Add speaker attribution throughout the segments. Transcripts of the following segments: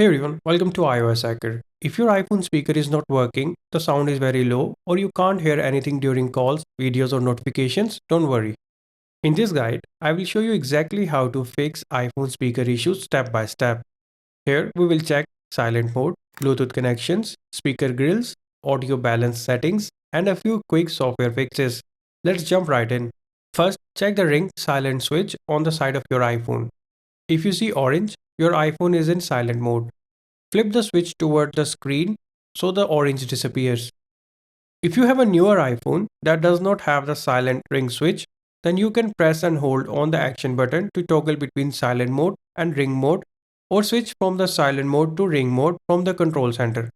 Speaker 1: Hey everyone, welcome to iOS Hacker. If your iPhone speaker is not working, the sound is very low, or you can't hear anything during calls, videos, or notifications, don't worry. In this guide, I will show you exactly how to fix iPhone speaker issues step by step. Here, we will check silent mode, Bluetooth connections, speaker grills, audio balance settings, and a few quick software fixes. Let's jump right in. First, check the ring silent switch on the side of your iPhone. If you see orange, your iPhone is in silent mode. Flip the switch toward the screen so the orange disappears. If you have a newer iPhone that does not have the silent ring switch, then you can press and hold on the action button to toggle between silent mode and ring mode, or switch from the silent mode to ring mode from the control center.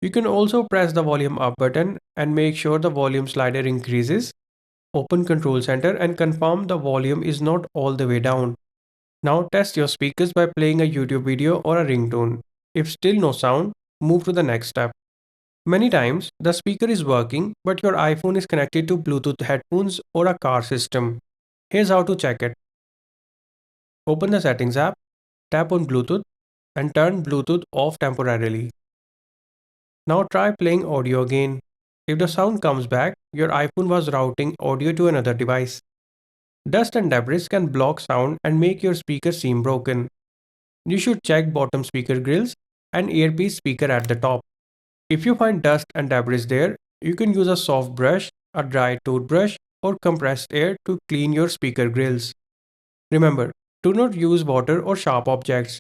Speaker 1: You can also press the volume up button and make sure the volume slider increases. Open control center and confirm the volume is not all the way down. Now test your speakers by playing a YouTube video or a ringtone. If still no sound, move to the next step. Many times, the speaker is working, but your iPhone is connected to Bluetooth headphones or a car system. Here's how to check it. Open the Settings app, tap on Bluetooth, and turn Bluetooth off temporarily. Now try playing audio again. If the sound comes back, your iPhone was routing audio to another device. Dust and debris can block sound and make your speaker seem broken. You should check bottom speaker grills and earpiece speaker at the top. If you find dust and debris there, you can use a soft brush, a dry toothbrush, or compressed air to clean your speaker grills. Remember, do not use water or sharp objects.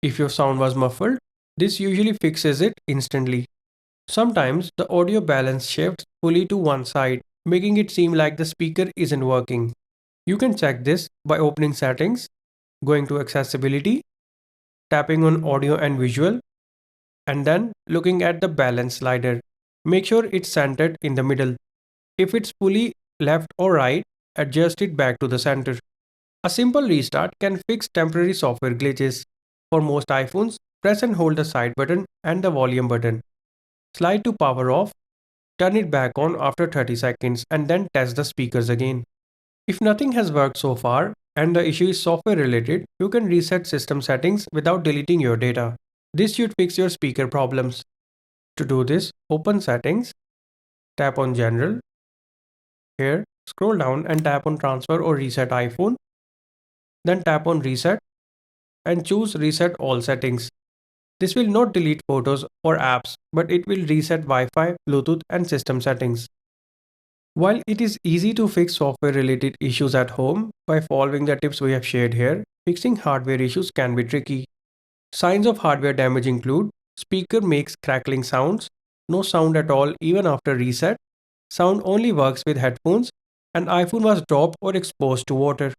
Speaker 1: If your sound was muffled, this usually fixes it instantly. Sometimes the audio balance shifts fully to one side, making it seem like the speaker isn't working. You can check this by opening Settings, going to Accessibility, tapping on Audio and Visual, and then looking at the balance slider. Make sure it's centered in the middle. If it's fully left or right, adjust it back to the center. A simple restart can fix temporary software glitches. For most iPhones, press and hold the side button and the volume button. Slide to power off, turn it back on after 30 seconds, and then test the speakers again. If nothing has worked so far and the issue is software related, you can reset system settings without deleting your data. This should fix your speaker problems. To do this, open Settings, tap on General. Here, scroll down and tap on Transfer or Reset iPhone. Then tap on Reset and choose Reset All Settings. This will not delete photos or apps, but it will reset Wi-Fi, Bluetooth, and system settings. While it is easy to fix software-related issues at home by following the tips we have shared here, fixing hardware issues can be tricky. Signs of hardware damage include speaker makes crackling sounds, no sound at all even after reset, sound only works with headphones, and iPhone was dropped or exposed to water.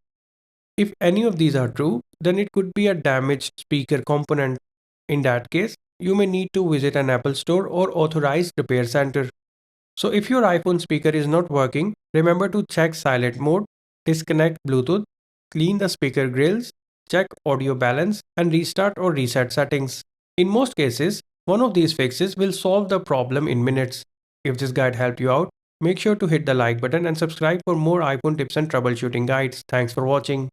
Speaker 1: If any of these are true, then it could be a damaged speaker component. In that case, you may need to visit an Apple store or authorized repair center. So if your iPhone speaker is not working, remember to check silent mode, disconnect Bluetooth, clean the speaker grills, check audio balance, and restart or reset settings. In most cases, one of these fixes will solve the problem in minutes. If this guide helped you out, make sure to hit the like button and subscribe for more iPhone tips and troubleshooting guides. Thanks for watching.